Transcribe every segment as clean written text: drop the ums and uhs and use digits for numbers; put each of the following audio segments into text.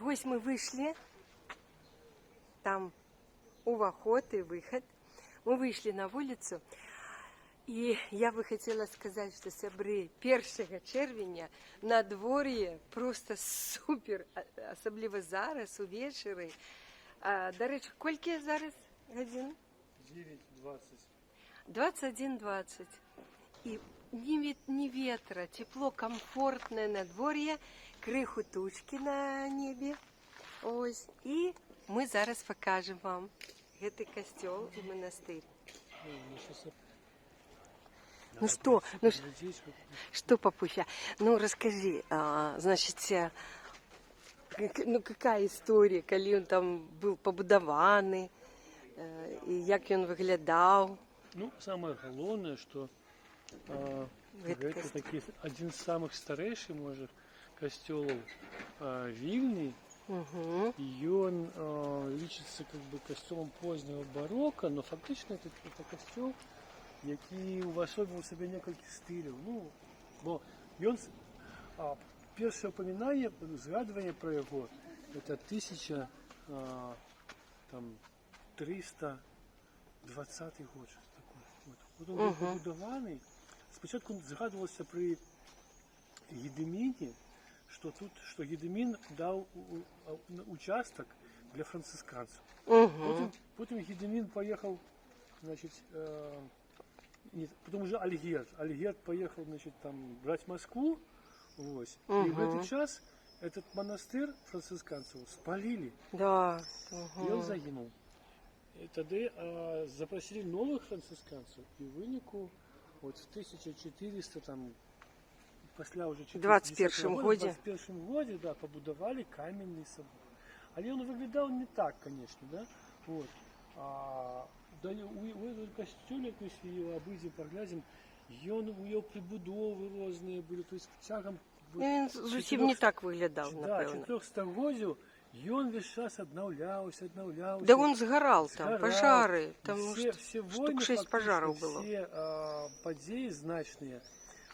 ось ми вийшли, там уваход і виход. Ми вийшли на вулицю, і я би хотіла сказати, що сябри 1 червня на дворі просто супер, особливо зараз, увечері. До речі, скільки зараз годин? 9:20. 21:20. І ні ветра, тепло, комфортне надвор'я, криху тучки на небі. Ось. І ми зараз покажемо вам цей костел і монастир. Ну что, папуся, ну расскажи, значит, ну какая история, коли он там был побудований, і як він виглядав? Ну, самое главное, что это такие, один из самых старейших, может, костелов Вильни. Угу. И он лічиться как бы костелом позднего барокко, но фактично это костел, який увособив у себе некалькі стилів. Ну, бо ён, перше упоминання, згадування про його, це 1320 год, щось таке. От він був побудований. Спочатку згадувалося при Гедеміні, що Гедемін дав участок для францисканців. Потім Гедемін поїхав, значить, нет, потом уже Альгерд поехал, значит, там брать Москву, вот. И в этот час этот монастырь францисканцев спалили. Да. И он загинул. И тогда запросили новых францисканцев, и в вынику вот в 1400 там после уже 21 году, да, побудовали каменный собор. Але он выглядал не так, конечно, да, вот. У этого костюля, если его обыдем, поглядим, у його прибудови різні були, то есть тягом... Він зовсім не так виглядав, да, напевно. 400 годів, і він весь час обновлявся. Да він згорав там, пожари, там штук 6 пожарів було. Все події значні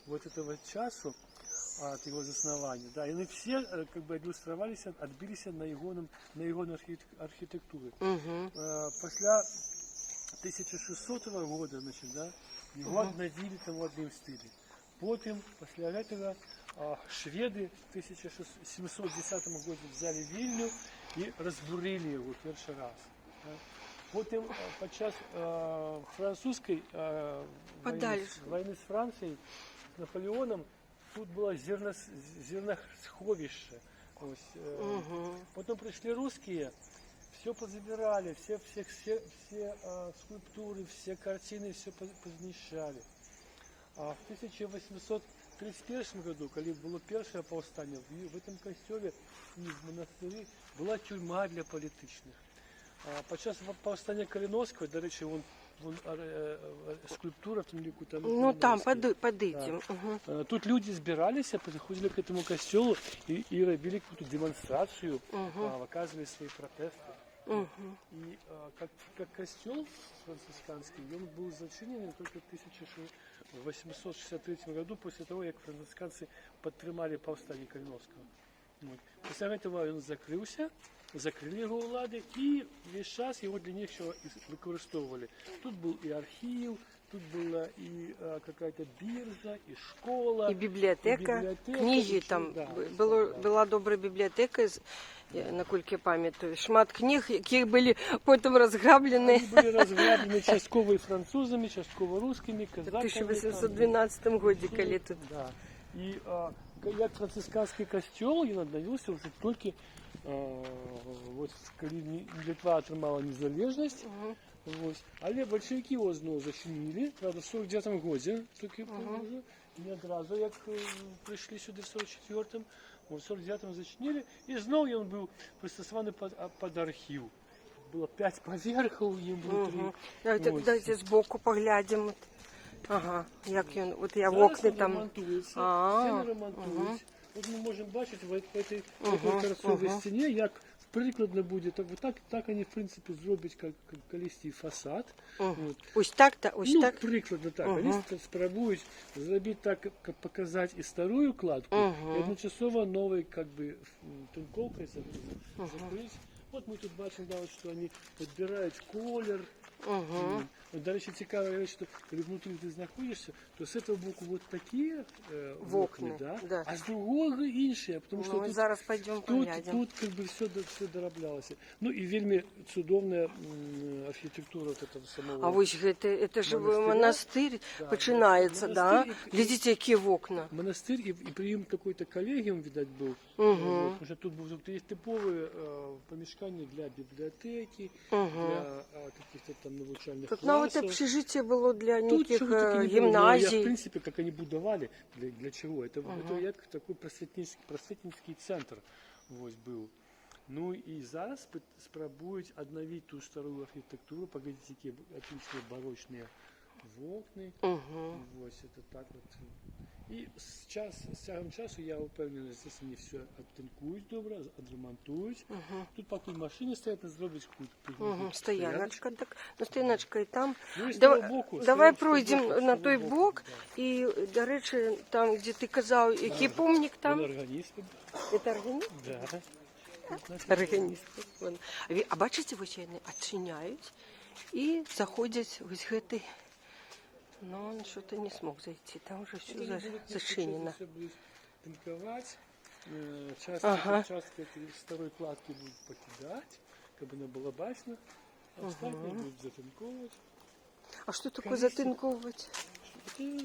вот этого часу, от его заснования, да, и они все как бы иллюстрировались, отбились на его архитектуры. После 1600 года, значит, да, его обновили там в одном стиле. Потом, после этого, шведы в 1710 году взяли Вильню и разбурили его первый раз. Да. Потом, подчас французской войны с Францией, с Наполеоном, тут было зерносховище. Потом пришли русские, все позабирали, все скульптуры, все картины, все познищали. А в 1831 году, когда было первое повстание, в этом костеле и в монастыре была тюрьма для политичных. Подчас повстання Калиновского, до речі, скульптура в Темлику там. Ну там, под этим. Да. Тут люди збиралися, подходили к этому костелу и робили какую-то демонстрацию, оказывали свои протесты. И как костел францисканский, он был зачинен только в 1863 году, после того, как францисканцы подтримали повстание Калиновского. Вот. После этого он закрылся, закрыли его улады, и весь час его для них еще використовували. Тут был и архив, тут была и какая-то биржа, и школа. И библиотека. Книги там, да, была добрая библиотека, насколько я пам'ятаю. Шмат книг, які були потім розграблені. Они были разграблены частково и французами, частково русскими, казаками. В 1812 году, коли тут. Да. И як францисканский костел, він обновился уже только вот, коли Литва отримала незалежность. Вот. Але большевики его знову зачинили, правда, в 49-му году, тільки вже, не одразу, як прийшли сюди в 44-му, в 49-му зачинили, і знову він був пристосований під архів. Було 5 поверхів, їм внутрі. Давайте збоку поглянемо. Ага, як він, от я в зараз окна там. Ремонтується, стіни ремонтують. От ми можемо бачити в цій торцовій стіні, як прикладно буде, так они, в принципі, зроблять колись і фасад. От. Ось так, та ось Ну, так. прикладно так. Вони спробують зробити так, як показати і стару кладку, і одночасово новою, как бы, тонковкою закрити. От ми тут бачимо, да, що вони підбирають колір. От, до речі, цікава річ, що коли внутрі ти знаходишся, то з цього боку вот такі окна, да? А з другого інші, тому що Ну, зараз пойдем поглядим. тут как бы все дороблялося. Ну і вельми чудовна архітектура от этого самого. А ось це ж монастир Да, починається, да? монастир Глядите, які вікна. Монастир і при ним какой-то колегіум, видать, був. Потому що тут був є типове помешкання для бібліотеки, для каких-то там навчальних Тут класів. навіть общежитие було для Тут неких чего таки не было. Но гімназій. я, в принципе, как они будовали, для чего? Это як такой просветницкий центр ось был. Ну і зараз спробують обновити ту стару архітектуру, погодите, які отличні барочні вокна. Ось, это так вот. І з тягом часу, я впевнений, що вони все оттинкують добре, відремонтують. Тут поки машини стоять, зроблять Стояночка, так. Ну, стояночка і там. Ну, і з Давай, того боку, давай з того пройдемо боку, на з той того бок. да. І, до речі, там, де ти казав, який помник там? Вон організм. Це організм? Да. Організм. А бачите, ось вони відчиняють і заходять ось гэтий. Но он что-то не смог зайти, там уже все зачинено. Все будет тонковать, участки старой кладки будут покидать, как бы она была башня, а остальные будут затынковывать. А что такое затынковывать?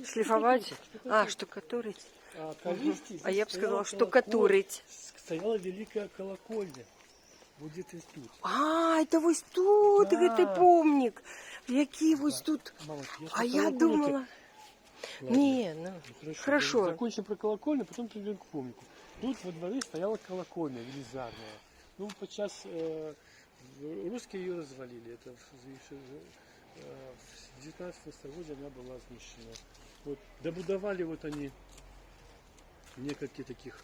Шлифовать? А, штукатурить. А я бы сказала, штукатурить. Стояла великая колокольня. Вот где-то тут. А, это вот тут, Да. это помник. Який ось тут. Мама, А я думала... Не, ну, хорошо. Закончим про колокольню, потом придем к помнику. Тут во дворе стояла колокольня велизарная. Ну, подчас русские ее развалили. Это в 19 столетии она была знищена. Вот, добудовали вот они несколько таких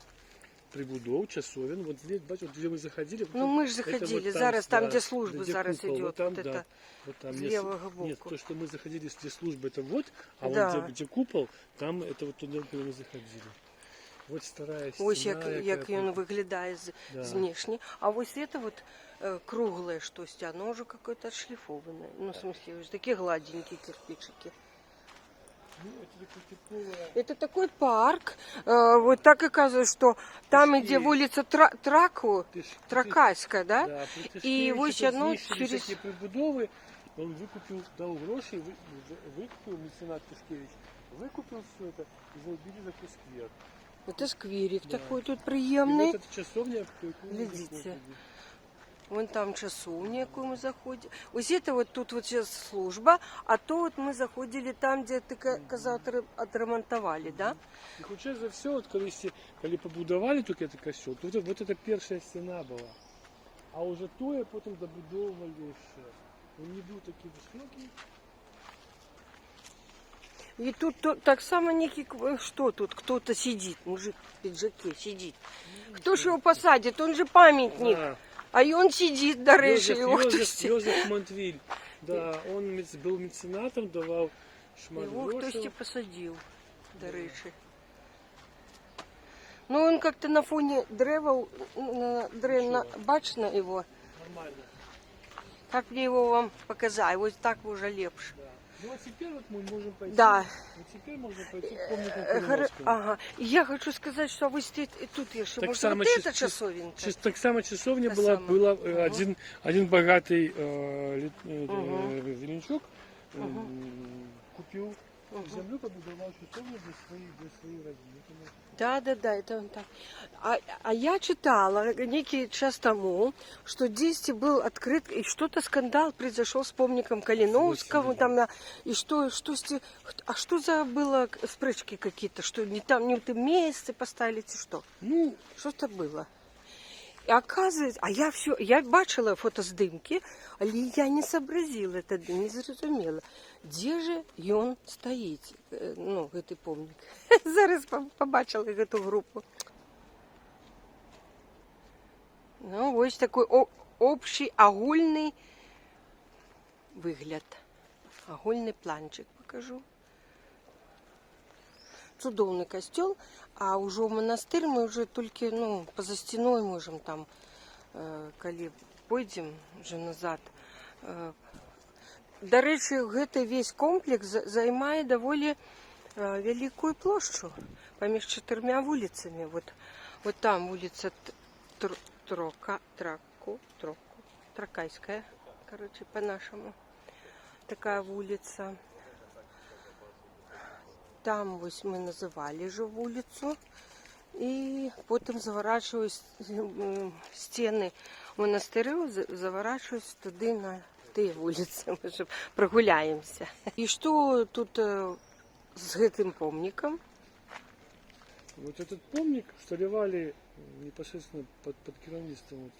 прибудов, часовен. Вот здесь, бачите, где вы заходили. Ну, мы же заходили, вот зараз, там, да, где служба где зараз купол, идет. Вот там, Вот да, это вот там с нет, левого боку. Нет, то, что мы заходили, где служба, это вот, а Да. вот где купол, там это вот туда, куда мы заходили. Вот старая стена. Ось як він виглядає Да. знешне. А ось це вот круглое штось, оно уже какое-то отшлифованное. Ну, в смысле, уже такие гладенькие кирпичики. Ну, это такое типовое. Это такой парк. Вот так оказывается, что там, Пошли. где улица Тракайская, да? Да, И ось оно через... всякие прибудовы, он выкупил, дал гроши, выкупил, меценат Тишкевич, выкупил все это и забили за сквер. Это скверик Да. такой тут И приемный. вот эта часовня, в яку ми Глядите. заходили. Вон там часовня, яку ми заходимо. Ось це вот тут вот сейчас служба, а то вот ми заходили там, де ти казав, отремонтували, да? І хоча за все, от коли побудували тільки цей костел, то вот это перша стіна була. А уже тое потім добудовували ще. Він не був такий високий. И тут так само некий, что тут, кто-то сидит, мужик в пиджаке сидит. Кто ж его посадит, он же памятник. Да. А и он сидит, до речі, його хтось. Йозеф Монтвіль. Да, он був меценатом, давав шмат Його грошей. хтось посадив, до речі. Ну, він як-то на фоні дерева, бачно його. Нормально. Как мне его вам показать? Вот так уже лепше. Да. Ну а теперь вот мы можем пойти. Да. Вот теперь можно пойти к помнику Калиновскому. Ага. И я хочу сказать, что вы тут еще, Так может, само вот эта чис- часовенка? Так само часовня Та була, сама. була Ага. один багатий Зеленчук купив землю, побудував часовню для своїх родин. Да, это он так. А я читала некий час тому, что здесь был открыт, и что-то скандал произошел с помником Калиновского, там, и что за было спречки какие-то, что не там, не в том месте поставили, что? Ну, Что-то было. И оказывается, я бачила фотоздымки, але я не сообразила, не зрозуміла, де же він стоїть, ну, цей помник. Зараз побачила цю групу. Ну, ось такий общий агульний вигляд. Агульний планчик покажу. Чудовний костел, а уже в монастырь мы уже только, ну, поза стеной можем там, коли пойдем уже назад. До речі, гэты весь комплекс займае даволі вялікую плошчу паміж 4 вуліцамі. Вот там вуліца Тракайская, короче, по-нашему. Такая вуліца. Там вось мы называли же вуліцу. І потім заворачуюсь стіни монастирю, заворачуюсь туди на ті вулиці, ми ж прогуляємося. І що тут з гэтым помником? Вот этот помник устаревали непосредственно под керівництвом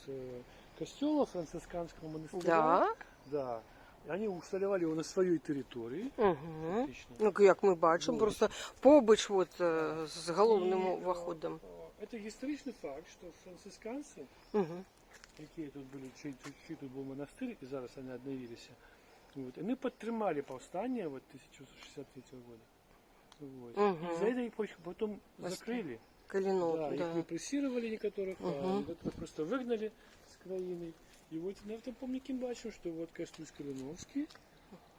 костела францисканского монастыря. Да? Да. Они усталевали его на своей территории. Угу. Ну, як ми бачимо, просто побач вот, з головним уваходом. Это историчный факт, что францисканцы, які тут були, чий тут був монастир, і зараз вони відновилися, вот, вони підтримали повстання вот, 1963 года. Вот. И за это их потом закрыли. Калинов, да. Да. Их репрессировали некоторых, а некоторых просто выгнали с краины. И вот на этом помнике бачим, что вот Костюсь Калиновский,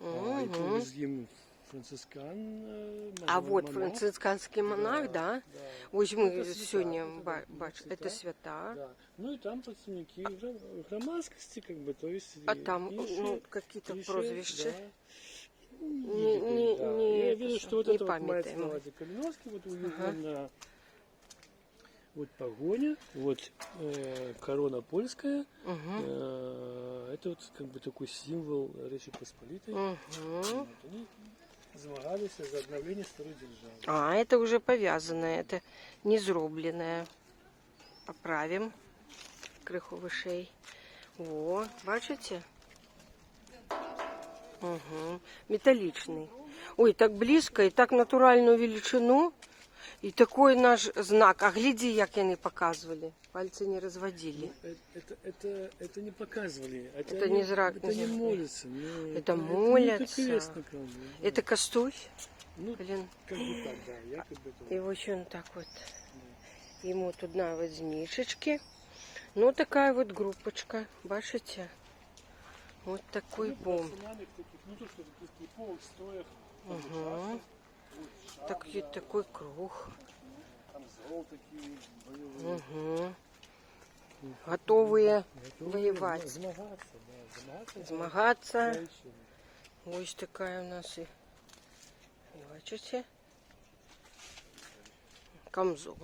и повез им францискан. А вот францисканский монах, да? Ось мы сегодня бачим, это свята. Да. Ну и там представники громадскости, как бы, то есть... А там ну, какие-то прозвища. Я вижу, что вот это вот мается на ладе Калиновский, вот у него на... Вот погоня, вот корона польская, это вот как бы такой символ Речи Посполитой. Вот, они змагались за обновление старой державы. А, это уже повязанное, это не зробленное. Поправим криху вишей. О, бачите? Металличный. Ой, так близко и так натуральную величину. И такой наш знак. А гляди, як они показывали. Пальцы не разводили. Это не показывали. Это не зрак. Это не молятся. Это молятся. Это, это Костусь. Ну, Блин. как бы так, да. Якобы это... И вот он так вот. Ему туда вот змешечки. Ну, такая вот группочка. Бачите? Вот такой бом. Ну, то, что такие полустоях. Такой круг. Камзол такие боевые. Готовые воевать. Змагаться. Змагаться. Ось такая у нас и, бачите, камзол.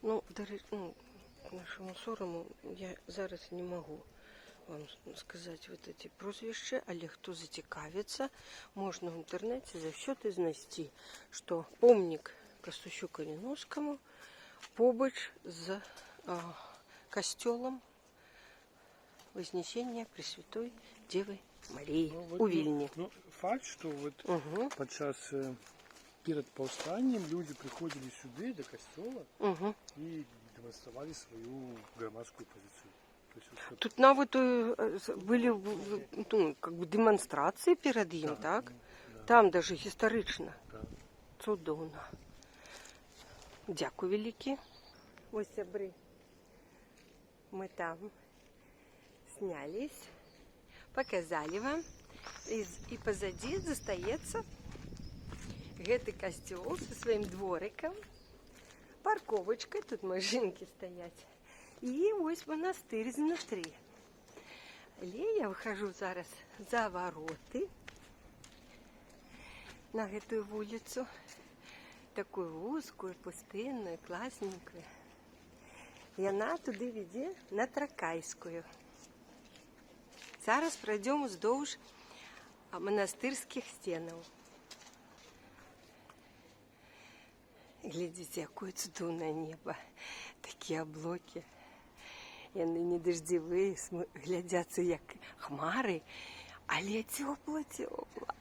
Ну, к нашому сорому я зараз не могу вам сказати вот эти прозвища, але хто зацікавиться, можна в інтернеті завсёды знайти, що помник Костусю Калиновскому побач з костелом Вознесения Пресвятой Девы Марии у Вильни. Ну, факт, что вот подчас перед повстанием люди приходили сюда, до костела, и демонстрировали свою громадскую позицию. То есть, вот, тут навіть були ну, как бы демонстрації перед ним, так? Да. Там даже історично. Да. Чудовно. Дякую велике. Ось, сябри, ми там снялись, показали вам. И позади застаецца гэты костёл со своим двориком, парковочкой, тут машинки стоять. И ось монастырь изнутри. Я выхожу зараз за вороты на эту улицу, такую узкую, пустынную, классненькую. И она туды веде на Тракайскую. Зараз пройдем вздовж монастырских стенаў. Глядите, якое цудоўнае неба, такие облаки. Яны не дождевые, глядяцца як хмары, але цёпла-цёпла.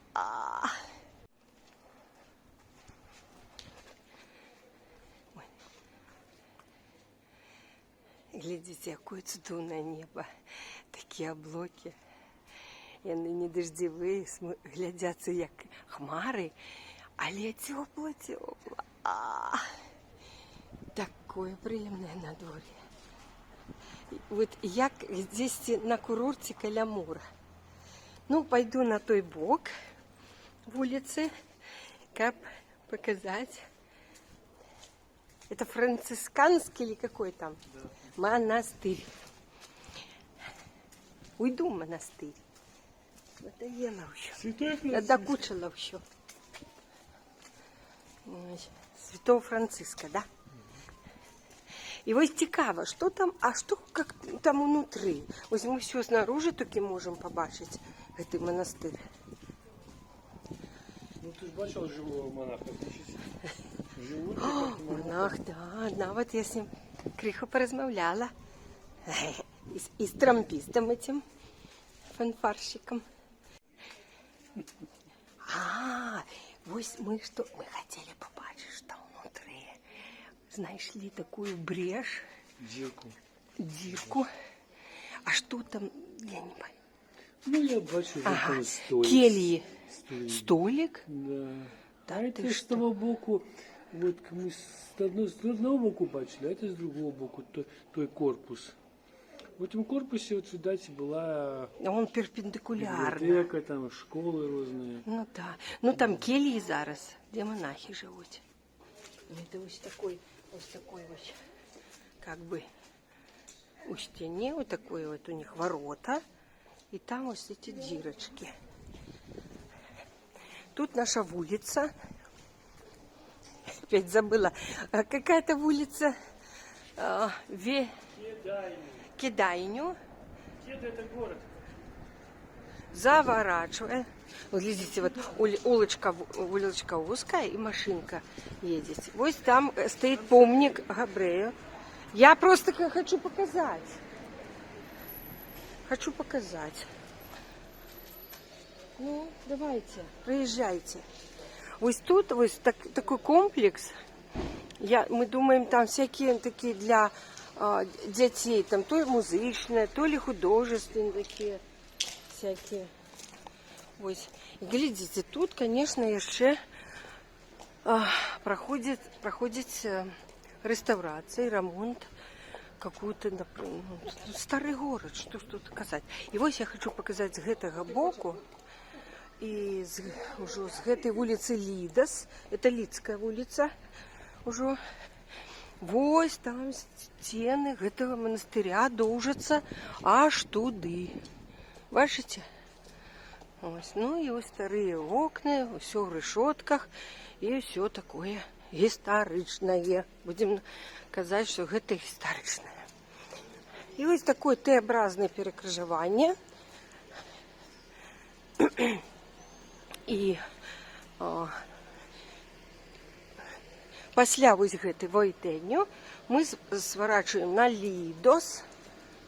Глядите, якое цудоўнае неба. Такія аблокі. Яны не даждзевыя, глядзяцца як хмары, але цёпла-цёпла. Такое прыемнае надвор'е. Вот як дзесьці на курорце каля мора. Ну, пойду на той бок вуліцы, каб показать. Это францисканский или какой там? Да. Монастырь. Уйду в монастырь. Надоело еще. Святой Франциск. Надокучила еще. Святого Франциска, да? І ось цікаво, що там, а що як там внутрі? Ось ми все снаружи тільки можемо побачити цей монастир. Ну ты же бачил живого монаха, значит, живой Монах, да, нават я з ним криху порозмовляла. І з трампістом этим, фанфарщиком. Ось ми хотіли побачити, що там внутрі. Знайшли такую брешь. Дирку. А что там, я не понимаю. Ну, я бачу, там столик. Кельи. Столик? Да. Да, а ты это с что? того боку, вот мы с одного боку бачили, а это с другого боку, той корпус. В этом корпусе вот сюда была Он перпендикулярно. библиотека, там школы разные. Ну да. Ну там кельи зараз, де монахи живут. Это вот такой вот, как бы у стены, вот такой вот у них ворота. И там вот эти дырочки. Тут наша улица. Опять забыла. Какая-то улица. Кидайню. Кеда это город. Заворачивая. Вот глядите, вот улочка узкая и машинка едет. Вот там стоит помник Габрею. Я просто хочу показать. Хочу показать. Ну, давайте, проезжайте. Вот тут вот такой комплекс. Мы думаем, там всякие такие для детей, там то ли музычные, то ли художественные такие всякие. Ось. І глядите, тут, конечно, еще проходит реставрация, ремонт. Какой-то, старый город, что ж тут сказать. И вот я хочу показать с этого боку. И уже с этой улицы Лидос. Это Лидская улица. Уже. Вот там стены этого монастыря доужатся аж туды. Бачите? Ось. Ну и вот старые окна, все в решетках. И все такое историчное. Будем казать, что это историчное. И вот такое Т-образное перекрыжевание. И пасля вось гэтай вайтэнню мы сворачиваем на Лидос.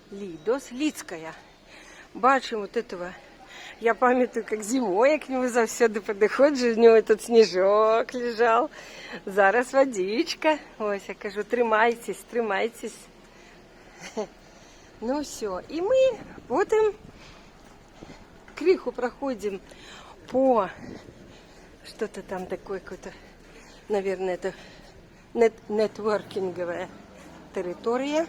Лидская. Бачим вот этого. Я памятаю, как зимой я к нему завсёды подыходжу, у него этот снежок лежал. Зараз водичка. Ось, я кажу, тримайтесь. Ну все. И мы вот криху проходим по что-то там такое какое-то, наверное, это нетворкинговая территория.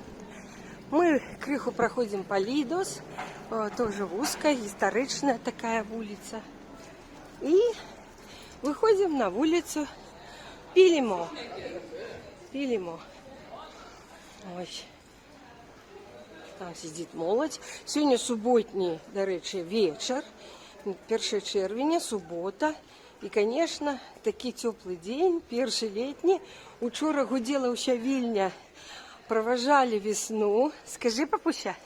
Мы криху проходим по Лидос, тоже узкая, историчная такая улица. И выходим на улицу Пилимо. Ой. Там сидит молодь. Сегодня субботний, до речі, вечер. 1 червня, суббота. И, конечно, такий теплый день, перший летний. Учора гудела уся Вільня. Провожали весну. Скажи, папуся.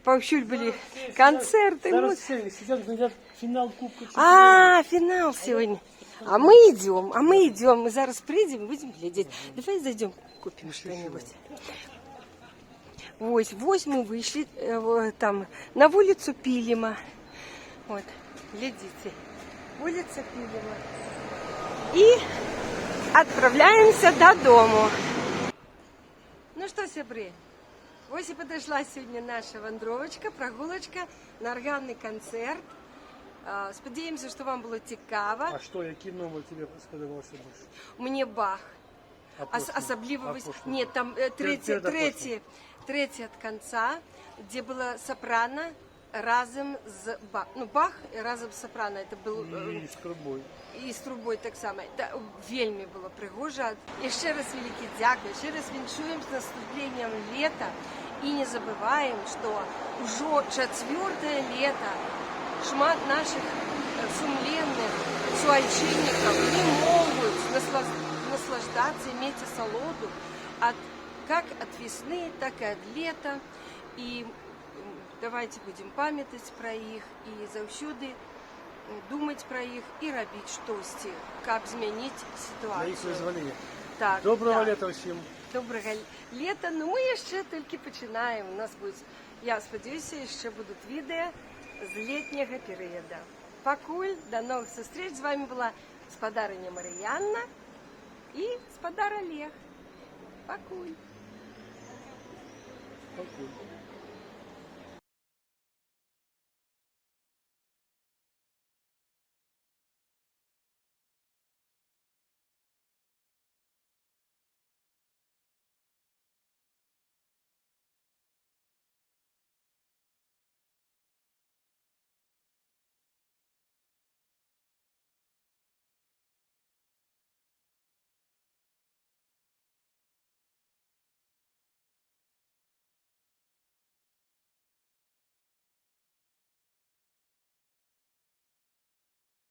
Повсюль были концерты. Зараз сидят, глядят финал Кубка Чемпионов. Финал сегодня. А мы идем. Мы зараз придем и будем глядеть. Давай зайдем, купим что-нибудь. Вот мы вышли там на улицу Пилима. Вот, глядите. Улица Пилима. И отправляемся до дому. Ну что сябры, вось і падышла сёння наша вандровачка, прагулачка на арганны канцэрт. Спадзяемся, што вам было цікава. А что, який номер тебе сподобался больше? Мне Бах. Апостол. Асабліва Апостол. нет, там трэці ад канца, дзе была сапрана разам з Бах. Ну, Бах разам з сапрана. Это был И с трубой. і з трубой таксама. Вельмі было прыгожа. Яшчэ раз вялікі дзякуй, яшчэ раз віншуем з наступленнем лета і не забываем, што ўжо 4-е лета. Шмат наших сумленных суайчыннікаў не могуць наслаждаться, иметь асалоду как от весны, так и от лета. И давайте будем памятаць про іх і заўсёды думаць про іх і рабіць штосьці, каб змяніць На их сітуацыю. вызволение. Так, Доброго так. лета всем. Добрага лета, но мы яшчэ толькі пачынаем. У нас будзе, я спадзяюся, яшчэ будуць відэа з летняга перыяда. Пакуль, до новых сустрэч. З вами была спадарыня Марыянна і спадар Олег. Пакуль. Спокойно.